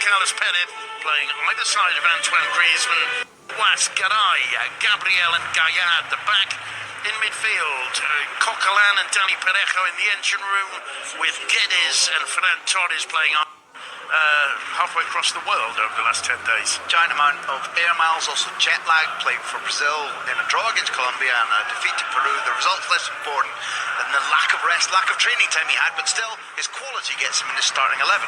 Carlos Perez playing either side of Antoine Griezmann. Was Garay, Gabriel and Gaillard the back. In midfield, Coquelin and Dani Parejo in the engine room, with Guedes and Ferran Torres playing halfway across the world over the last 10 days. Giant amount of air miles, also jet lag, playing for Brazil in a draw against Colombia and a defeat to Peru. The results less important than the lack of rest, lack of training time he had, but still his quality gets him in the starting 11.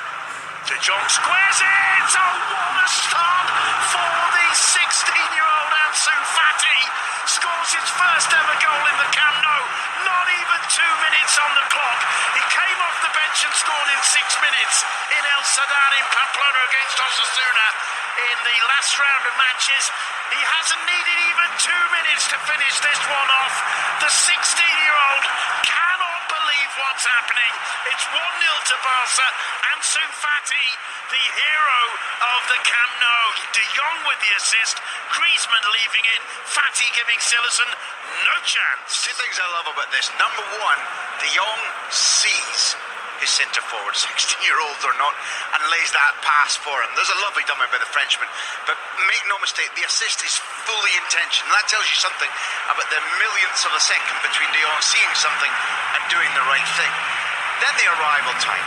De Jong squares it! Oh, what a start for the 16-year-old Ansu Fati. Scores his first ever goal in the Camp Nou. Not even 2 minutes on the clock. He came off the bench and scored in 6 minutes in El Sadar in Pamplona against Osasuna in the last round of matches. He hasn't needed even 2 minutes to finish this one off. The 16-year-old cannot believe what's happening. It's 1-0 to Barca. Ansu Fati, the hero of the Camp Nou. De Jong with the assist. Griezmann leaving it. Fati giving Silerson no chance. Two things I love about this. Number one, De Jong sees his centre-forward, 16-year-olds or not, and lays that pass for him. There's a lovely dummy by the Frenchman, but make no mistake, the assist is fully intentional. That tells you something about the millionths of a second between De Jong seeing something and doing the right thing. Then the arrival time.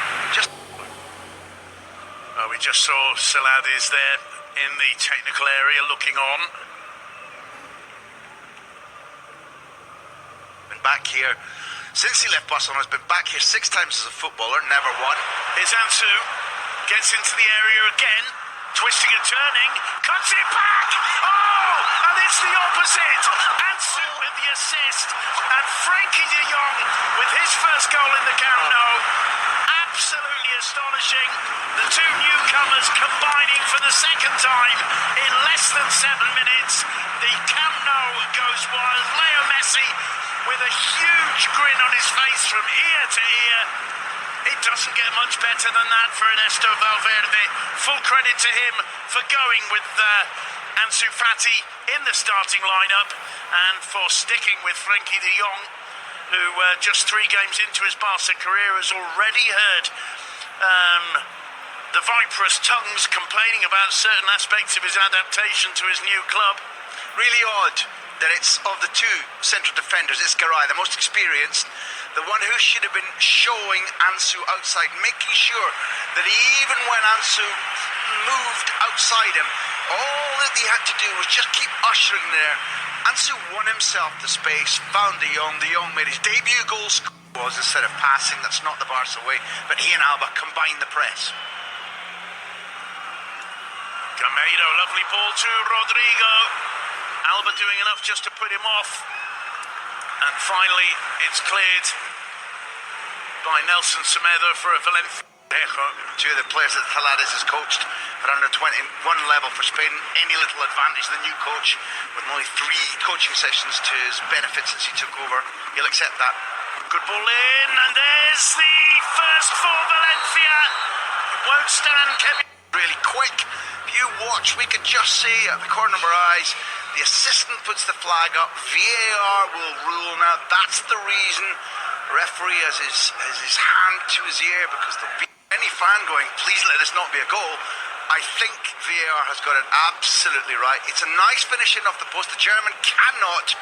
We just saw Celades there in the technical area looking on. Been back here since he left Barcelona. Has been back here 6 times as a footballer, never won. Here's Ansu, gets into the area again, twisting and turning, cuts it back. Oh, and it's the opposite. Ansu with the assist, and Frankie de Jong with his first goal in the Camp Nou. Absolutely astonishing. The two newcomers combining for the second time in less than 7 minutes. The Camp Nou goes wild. Leo Messi with a huge grin on his face from ear to ear. It doesn't get much better than that for Ernesto Valverde. Full credit to him for going with Ansu Fati in the starting lineup and for sticking with Frankie de Jong, who just 3 games into his Barca career has already heard the viperous tongues complaining about certain aspects of his adaptation to his new club. Really odd that it's of the 2 central defenders, it's Garay, the most experienced, the one who should have been showing Ansu outside, making sure that even when Ansu moved outside him, all that he had to do was just keep ushering there. Ansu won himself the space, found De Jong. De Jong made his debut goal. Was instead of passing, that's not the Barca way, but he and Alba combined the press. Gameiro, lovely ball to Rodrigo. Alba doing enough just to put him off. And finally, it's cleared by Nelson Semedo for a Valencia. 2 of the players that Celades has coached at under 21 level for Spain. Any little advantage, the new coach, with only 3 coaching sessions to his benefit since he took over, he'll accept that. Good ball in, and there's the first for Valencia. It won't stand, Kevin. Really quick. If you watch, we can just see at the corner of our eyes, the assistant puts the flag up. VAR will rule. Now, that's the reason the referee has his hand to his ear, because there'll be any fan going, please let this not be a goal. I think VAR has got it absolutely right. It's a nice finish in off the post. The German cannot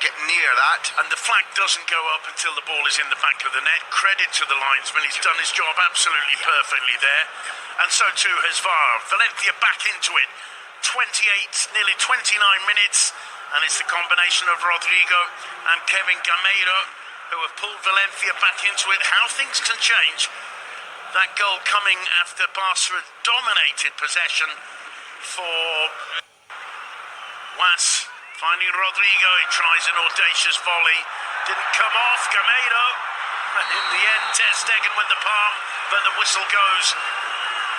get near that. And the flag doesn't go up until the ball is in the back of the net. Credit to the linesman. He's done his job absolutely perfectly there. And so too has VAR. Valencia back into it. 28, nearly 29 minutes. And it's the combination of Rodrigo and Kevin Gameiro who have pulled Valencia back into it. How things can change. That goal coming after Barca dominated possession for Was. Finding Rodrigo, he tries an audacious volley. Didn't come off, Gameiro. And in the end, Ter Stegen with the palm, but the whistle goes.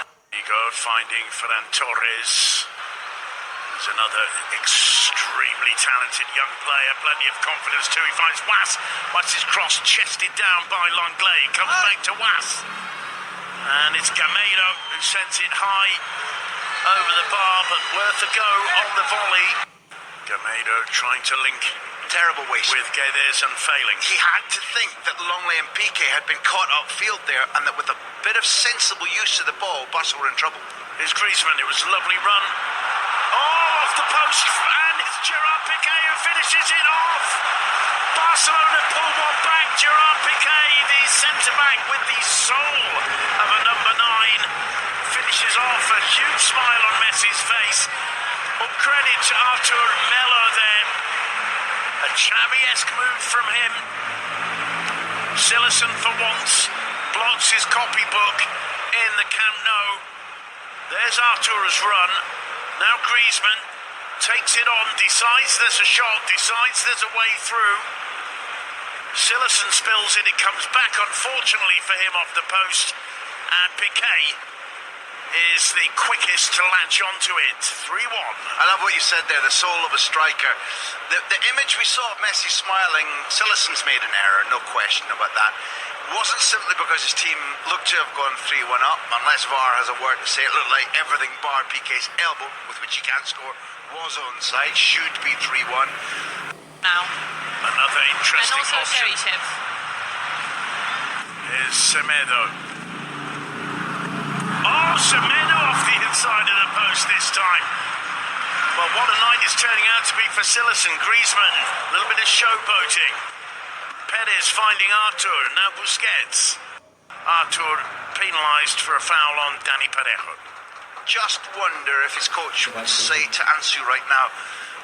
Rodrigo finding Ferran Torres. There's another extremely talented young player, plenty of confidence too. He finds Was. Was is cross, chested down by Langlais. Comes back to Was. And it's Gameiro who sends it high over the bar, but worth a go on the volley. Gameiro trying to link terrible waste. With Guedes unfailing. He had to think that Longley and Piqué had been caught upfield there, and that with a bit of sensible use of the ball, Barca were in trouble. Here's Griezmann, it was a lovely run. Oh, off the post, and it's Gerard Piqué who finishes it off. Barcelona pull one back. Gerard Piqué, the centre-back with the soul of a number 9, finishes off. A huge smile on Messi's face. All credit to Artur Melo there. A Xavi-esque move from him. Silerson for once blots his copybook in the Camp Nou. There's Artur's run. Now Griezmann takes it on, decides there's a shot, decides there's a way through. Silerson spills it comes back, unfortunately for him, off the post. And Piqué is the quickest to latch onto it. 3-1. I love what you said there, the soul of a striker. The image we saw of Messi smiling, Silerson's made an error, no question about that. It wasn't simply because his team looked to have gone 3-1 up, unless VAR has a word to say. It looked like everything bar Piqué's elbow, with which he can't score, was onside, should be 3-1. Now. Another interesting and also option. Seriev. Here's Semedo. Oh, Semedo off the inside of the post this time. Well, what a night it's turning out to be for Silerson. Griezmann, a little bit of showboating. Perez finding Artur, now Busquets. Artur penalised for a foul on Dani Parejo. Just wonder if his coach would say to Ansu right now,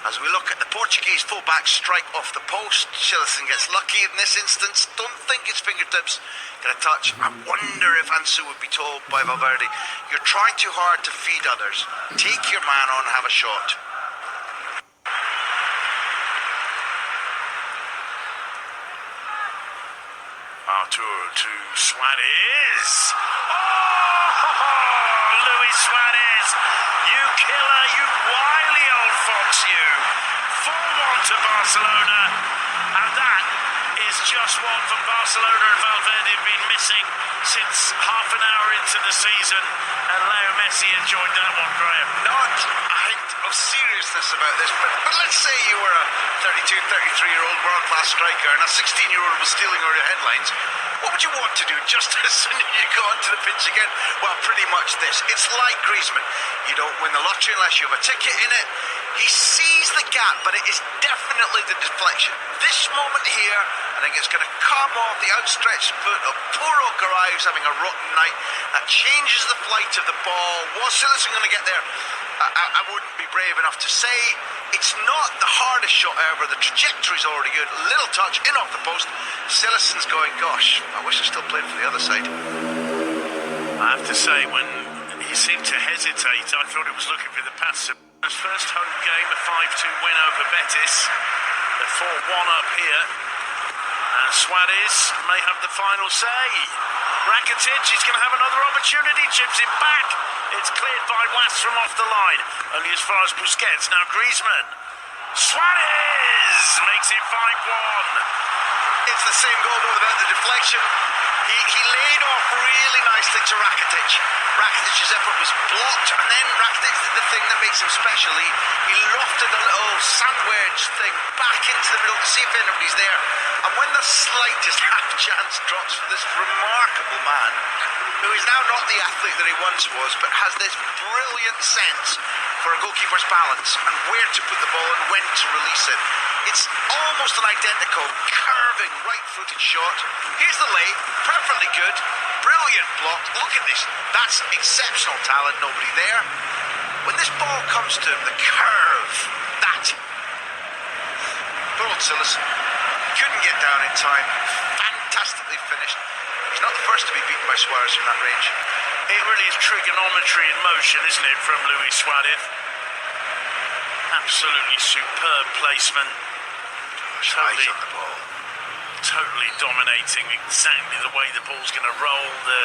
as we look at the Portuguese fullback strike off the post, Silerson gets lucky in this instance. Don't think it's fingertips get a touch. I wonder if Ansu would be told by Valverde, you're trying too hard to feed others. Take your man on, have a shot. Artur to Suarez. Oh, Luis Suarez. You killer, you wily old fox, you. 4-1 to Barcelona. And that is just what from Barcelona and Valverde have been missing since half an hour into the season. And Leo Messi enjoyed that one, Graham. Not a hint of seriousness about this, but let's say you were a 32, 33-year-old world-class striker and a 16-year-old was stealing all your headlines. What would you want to do just as soon as you go onto the pitch again? Well, pretty much this. It's like Griezmann. You don't win the lottery unless you have a ticket in it. He sees the gap, but it is definitely the deflection. This moment here, I think it's going to come off the outstretched foot of poor old Garay, who's having a rotten night. That changes the flight of the ball. Was Silerson going to get there? I wouldn't be brave enough to say. It's not the hardest shot ever. The trajectory's already good. Little touch in off the post. Silerson's going, gosh, I wish I still played for the other side. I have to say, when he seemed to hesitate, I thought it was looking for the pass. His first home game, a 5-2 win over Betis. They're 4-1 up here. And Suarez may have the final say. Rakitic, he's going to have another opportunity, chips it back. It's cleared by Was from off the line. Only as far as Busquets. Now Griezmann. Suarez makes it 5-1. It's the same goal but without the deflection. He laid off really nicely to Rakitic. Rakitic's effort was blocked, and then Rakitic did the thing that makes him special. He lofted a little sandwich thing back into the middle to see if anybody's there. And when the slightest half chance drops for this remarkable man, who is now not the athlete that he once was, but has this brilliant sense for a goalkeeper's balance and where to put the ball and when to release it. It's almost an identical curving right-footed shot. Here's the lay, perfectly good, brilliant block. Look at this, that's exceptional talent, nobody there. When this ball comes to him, the curve, that. Poor old Silerson, couldn't get down in time, fantastically finished. He's not the first to be beaten by Suarez from that range. It really is trigonometry in motion, isn't it, from Luis Suarez? Absolutely superb placement. Totally on the ball. Totally dominating exactly the way the ball's going to roll, the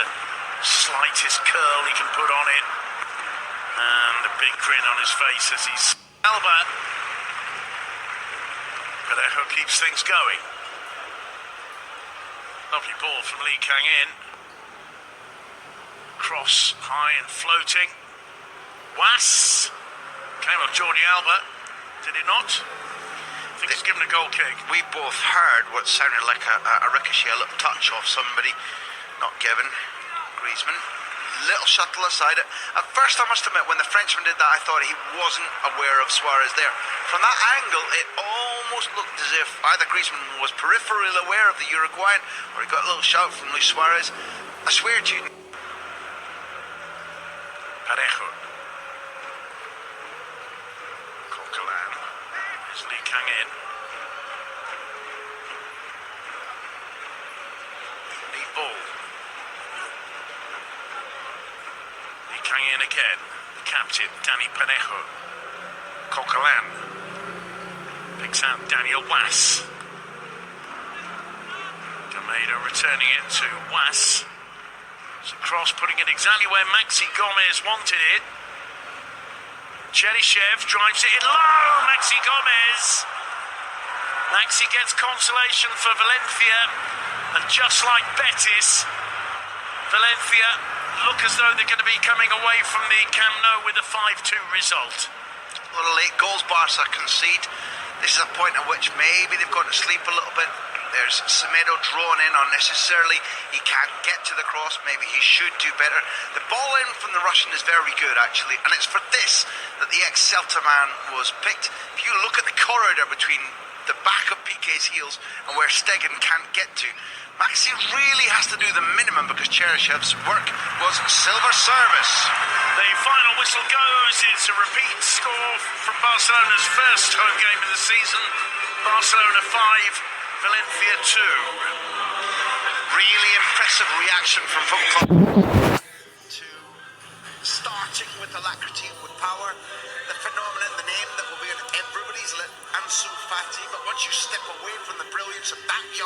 slightest curl he can put on it, and the big grin on his face as he's Alba. Parejo keeps things going. Lovely ball from Lee Kang-in. Cross high and floating. Was came off Jordi Alba, did it not? think he's given a goal kick. We both heard what sounded like a ricochet, a little touch off somebody. Not given. Griezmann. Little shuttle aside it. At first, I must admit, when the Frenchman did that, I thought he wasn't aware of Suarez there. From that angle, it almost looked as if either Griezmann was peripherally aware of the Uruguayan, or he got a little shout from Luis Suarez. I swear to you. Parejo. Coquelin. Is Lee Kang in? Lead ball. Lee Kang in again. The captain, Danny Parejo. Coquelin. Picks out Daniel Was. Gameda returning it to Was. It's a cross, putting it exactly where Maxi Gomez wanted it. Cheryshev drives it in low. Maxi Gomez. Maxi gets consolation for Valencia. And just like Betis, Valencia look as though they're going to be coming away from the Camp Nou with a 5-2 result. A lot of late goals Barca concede. This is a point at which maybe they've gone to sleep a little bit. There's Semedo drawn in unnecessarily. He can't get to the cross. Maybe he should do better. The ball in from the Russian is very good, actually. And it's for this that the ex-Celta man was picked. If you look at the corridor between the back of Piqué's heels and where Stegen can't get to, Maxi really has to do the minimum because Cheryshev's work was silver service. The final whistle goes. It's a repeat score from Barcelona's first home game of the season. Barcelona 5, Valencia 2. Really impressive reaction from football. To starting with alacrity, with power. The phenomenon, the name that will be on everybody's lip, Ansu Fati. But once you step away from the brilliance of that young